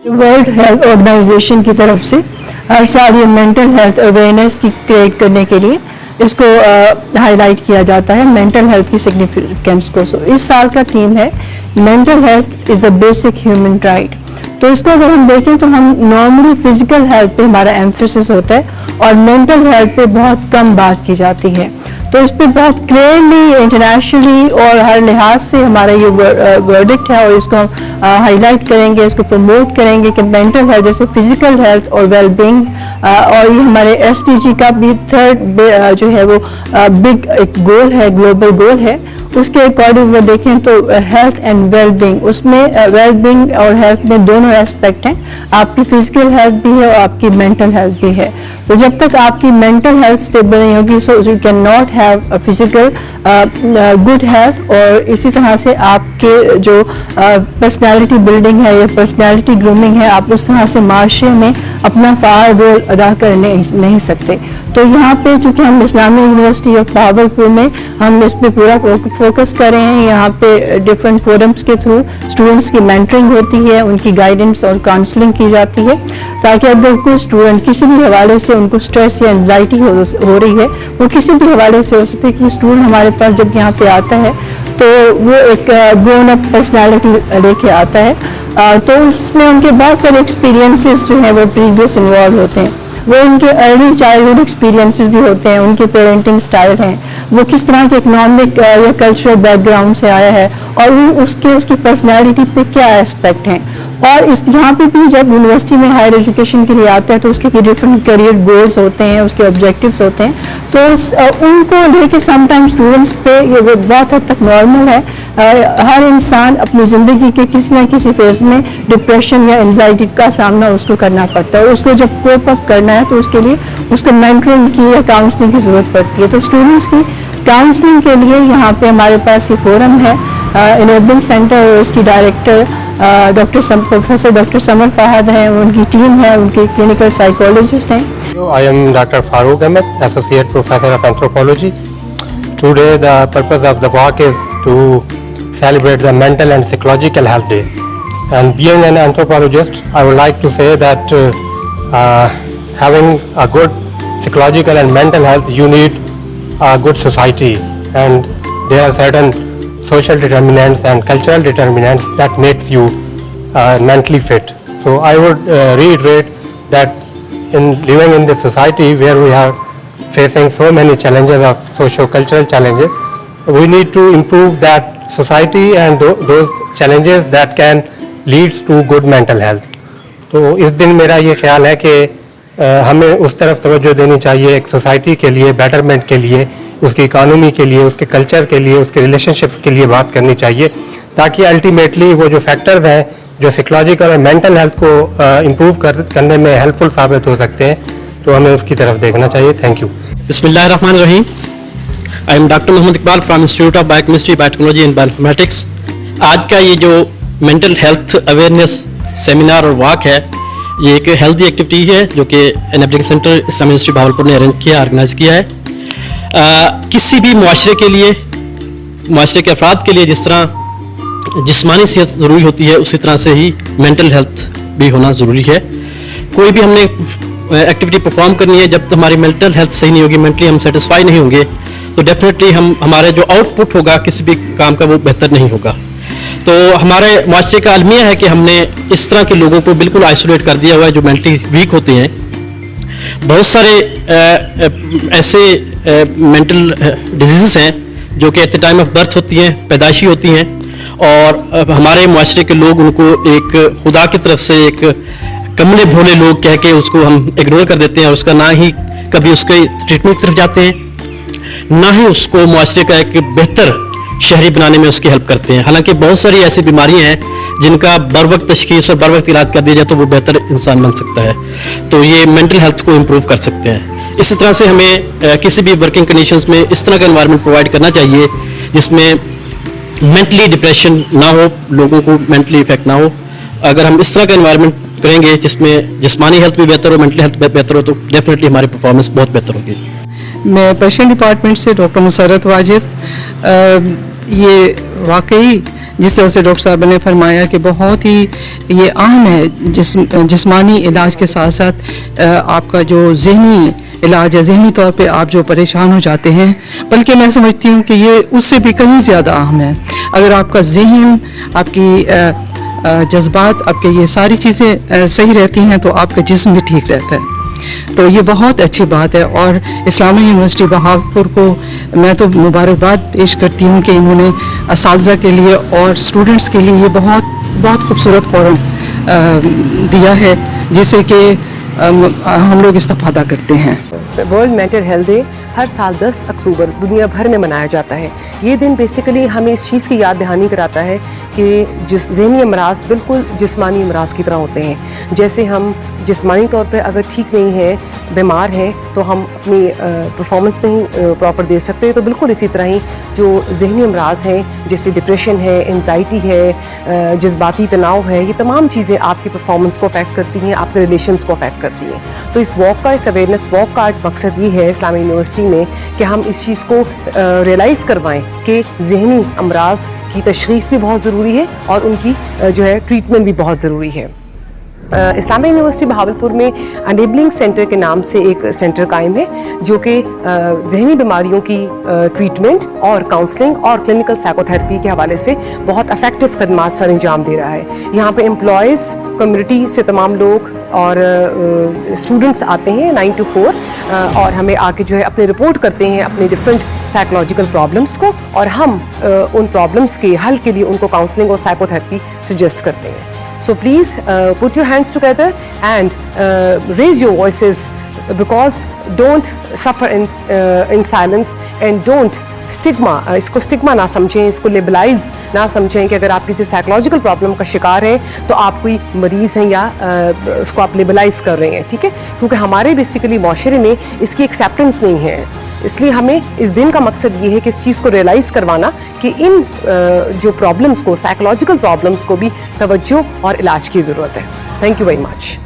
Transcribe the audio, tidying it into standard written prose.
World health organisation की तरफ से हर साल ये मेंटल हेल्थ अवेयरनेस की क्रिएट करने के लिए इसको हाईलाइट किया जाता है, मेंटल हेल्थ की सिग्निफिकेंस को. सो इस साल का थीम है mental health is the basic human right. तो इसको अगर हम देखें तो हम नॉर्मली फिजिकल हेल्थ पे हमारा एम्फेसिस होता है और मेंटल हेल्थ पे बहुत कम बात की जाती है. तो इस पर बहुत क्लियरली इंटरनेशनली और हर लिहाज से हमारा ये वर्डिक्ट है और इसको हम हाईलाइट करेंगे, इसको प्रमोट करेंगे कि मेंटल हेल्थ जैसे फिजिकल हेल्थ और वेलबींग और ये हमारे SDG का भी थर्ड जो है वो बिग एक गोल है, ग्लोबल गोल है. उसके अकॉर्डिंग वो देखें तो हेल्थ एंड वेलबींग, उसमें वेलबींग और हेल्थ में दोनों एस्पेक्ट हैं. आपकी फिजिकल हेल्थ भी है और आपकी मेंटल हेल्थ भी है. तो जब तक आपकी मेंटल हेल्थ स्टेबल नहीं होगी so you can not have a physical good health. और इसी तरह से आपके जो पर्सनैलिटी बिल्डिंग है या पर्सनैलिटी ग्रूमिंग है, आप उस तरह से माशरे में अपना फ़ाल रोल अदा कर नहीं सकते. तो यहाँ पे चूँकि हम इस्लामी यूनिवर्सिटी ऑफ पावरपुर में हम इस पर पूरा फोकस कर रहे हैं. यहाँ पे डिफरेंट फोरम्स के थ्रू स्टूडेंट्स की मेंटरिंग होती है, उनकी गाइडेंस और काउंसलिंग की जाती है ताकि अगर कोई स्टूडेंट किसी भी हवाले से उनको स्ट्रेस या एंजाइटी हो रही है, वो किसी भी हवाले से हो सकती है. कि स्टूडेंट हमारे पास जब यहाँ पे आता है तो वो एक ग्रोन अप पर्सनैलिटी लेके आता है. तो उसमें उनके बहुत सारे एक्सपीरियंसेस जो हैं वो प्रीवियस इन्वॉल्व होते हैं. वो उनके अर्ली चाइल्डहुड एक्सपीरियंसेस भी होते हैं, उनके पेरेंटिंग स्टाइल हैं, वो किस तरह के इकोनॉमिक या कल्चरल बैकग्राउंड से आया है और उसकी पर्सनैलिटी पे क्या एस्पेक्ट हैं. और इस यहाँ पे भी जब यूनिवर्सिटी में हायर एजुकेशन के लिए आता है तो उसके डिफरेंट करियर गोल्स होते हैं, उसके ऑब्जेक्टिव्स होते हैं. तो उनको लेके समटाइम स्टूडेंट्स पे ये बहुत हद तक नॉर्मल है. हर इंसान अपनी ज़िंदगी के किसी न किसी फेज में डिप्रेशन या एंजाइटी का सामना उसको करना पड़ता है. उसको जब कोप अप करना है तो उसके लिए उसको मेंटरिंग की या काउंसलिंग की ज़रूरत पड़ती है. तो स्टूडेंट्स की काउंसलिंग के लिए यहाँ पे हमारे पास ये फोरम है, इनेबलिंग सेंटर, और इसकी director professor doctor Samar Fahad हैं, उनकी टीम है, उनके क्लिनिकल साइकोलॉजिस्ट हैं. I am Dr. Farooq Ahmed, Associate Professor of Anthropology. Today the purpose of the walk is to celebrate the Mental and Psychological Health Day. And being an anthropologist, I would like to say that having a good psychological and mental health, you need a good society. And there are certain social determinants and cultural determinants that makes you mentally fit. So I would reiterate that in living in this society where we are facing so many challenges of socio-cultural challenges, we need to improve that society and those challenges that can leads to good mental health. तो इस दिन मेरा ये ख्याल है कि हमें उस तरफ तवज्जो देनी चाहिए एक सोसाइटी के लिए, बेटरमेंट के लिए, उसकी इकानमी के लिए, उसके कल्चर के लिए, उसके रिलेशनशिप्स के लिए बात करनी चाहिए ताकि अल्टीमेटली वो जो फैक्टर्स हैं जो साइकोलॉजिकल और मेंटल हेल्थ को इम्प्रूव करने में हेल्पफुल साबित हो सकते हैं, तो हमें उसकी तरफ देखना चाहिए. Thank you. बिस्मिल्लाहिर्रहमानिर्रहीम. I am doctor Mohammad Iqbal from institute of biochemistry, biotechnology and bioinformatics. आज का ये जो मेंटल हेल्थ अवेयरनेस सेमिनार और वॉक है, ये एक हेल्दी एक्टिविटी है जो कि enabling centre Islamia university Bahawalpur ने अरेंज किया, ऑर्गेनाइज किया है. किसी भी मुआशरे के लिए, मुआशरे के अफराद के लिए जिस तरह जिस्मानी सेहत ज़रूरी होती है उसी तरह से ही मेंटल हेल्थ भी होना ज़रूरी है. कोई भी हमने एक्टिविटी परफॉर्म करनी है, जब तो हमारी मेंटल हेल्थ सही नहीं होगी, मेंटली हम सेटिस्फाई नहीं होंगे, तो डेफिनेटली हमारे जो आउटपुट होगा किसी भी काम का वो बेहतर नहीं होगा. तो हमारे मुआशरे का अलमिया है कि हमने इस तरह के लोगों को बिल्कुल आइसोलेट कर दिया हुआ है जो मेंटली वीक होते हैं. बहुत सारे ऐसे मेंटल डिजीज़ हैं जो कि at the time of birth होती हैं, पैदाइशी होती हैं, और हमारे मुआशरे के लोग उनको एक खुदा की तरफ से एक कमले भोले लोग कह के उसको हम इग्नोर कर देते हैं और उसका ना ही कभी उसके ट्रीटमेंट की तरफ जाते हैं, ना ही उसको मुआशरे का एक बेहतर शहरी बनाने में उसकी हेल्प करते हैं. हालांकि बहुत सारी ऐसी बीमारियां हैं जिनका बर वक्त तशखीस और बर वक्त इलाज कर दिया जाए तो वो बेहतर इंसान बन सकता है. तो ये मेंटल हेल्थ को इम्प्रूव कर सकते हैं. इसी तरह से हमें किसी भी वर्किंग कंडीशंस में इस तरह का एनवायरनमेंट प्रोवाइड करना चाहिए जिसमें मेंटली डिप्रेशन ना हो, लोगों को मेंटली इफेक्ट ना हो. अगर हम इस तरह का एनवायरनमेंट करेंगे जिसमें जिस्मानी हेल्थ भी बेहतर हो, मेंटल हेल्थ बेहतर हो, तो डेफिनेटली हमारी परफॉर्मेंस बहुत बेहतर होगी. मैं पर्शियन डिपार्टमेंट से डॉक्टर मुसर्रत वाजिद. ये वाकई जिस तरह से डॉक्टर साहब ने फरमाया कि बहुत ही ये अहम है जिस्मानी इलाज के साथ साथ आपका जो जहनी इलाज है, जहनी तौर पे आप जो परेशान हो जाते हैं, बल्कि मैं समझती हूँ कि ये उससे भी कहीं ज़्यादा अहम है। अगर आपका जहन, आपकी जज्बात, आपके ये सारी चीज़ें सही रहती हैं तो आपका जिस्म भी ठीक रहता है। तो ये बहुत अच्छी बात है और इस्लामी यूनिवर्सिटी बहावलपुर को मैं तो मुबारकबाद पेश करती हूँ कि इन्होंने असातिज़ा के लिए और स्टूडेंट्स के लिए ये बहुत खूबसूरत फोरम दिया है जिससे कि हम लोग इस्तेफादा करते हैं। वर्ल्ड मेंटल हेल्थ डे हर साल 10 अक्टूबर दुनिया भर में मनाया जाता है। ये दिन बेसिकली हमें इस चीज़ की याद दहानी कराता है कि ज़हनी अमराज बिल्कुल जिस्मानी अमराज की तरह होते हैं। जैसे हम जिस्मानी तौर पे अगर ठीक नहीं है, बीमार हैं, तो हम अपनी परफॉर्मेंस नहीं प्रॉपर दे सकते, तो बिल्कुल इसी तरह ही जो ज़हनी अमराज हैं जैसे डिप्रेशन है, एंजाइटी है, जज्बाती तनाव है, ये तमाम चीज़ें आपकी परफॉर्मेंस को अफेक्ट करती हैं, आपके रिलेशंस को अफेक्ट करती हैं। तो इस वॉक का, इस अवेयरनेस वॉक का आज मकसद ये है इस्लामी यूनिवर्सिटी में कि हम इस चीज़ को रियलाइज़ करवाएं कि ज़हनी अमराज की तशख़ीस भी बहुत ज़रूरी है और उनकी जो है ट्रीटमेंट भी बहुत ज़रूरी है। इस्लामी यूनिवर्सिटी बहावलपुर में अनेबलिंग सेंटर के नाम से एक सेंटर कायम है जो कि जहनी बीमारियों की ट्रीटमेंट और काउंसलिंग और क्लिनिकल साइकोथेरेपी के हवाले से बहुत इफेक्टिव खदमात सर अंजाम दे रहा है। यहाँ पे एम्प्लॉयज़, कम्युनिटी से तमाम लोग और स्टूडेंट्स आते हैं 9 to 4 और हमें आके जो है अपने रिपोर्ट करते हैं अपने डिफरेंट साइकोलॉजिकल प्रॉब्लम्स को, और हम उन प्रॉब्लम्स के हल के लिए उनको काउंसलिंग और साइकोथेरेपी सजेस्ट करते हैं। So please put your hands together and raise your voices, because don't suffer in silence and don't इसको स्टिग्मा ना समझें, इसको लेबलाइज ना समझें कि अगर आप किसी साइकोलॉजिकल प्रॉब्लम का शिकार हैं तो आप कोई मरीज़ हैं या उसको आप लेबलाइज कर रहे हैं, ठीक है, क्योंकि हमारे बेसिकली माशरे में इसकी एक्सेप्टेंस नहीं है। इसलिए हमें इस दिन का मकसद ये है कि इस चीज़ को रियलाइज़ करवाना कि इन जो प्रॉब्लम्स को, साइकोलॉजिकल प्रॉब्लम्स को भी तवज्जो और इलाज की ज़रूरत है। Thank you very much.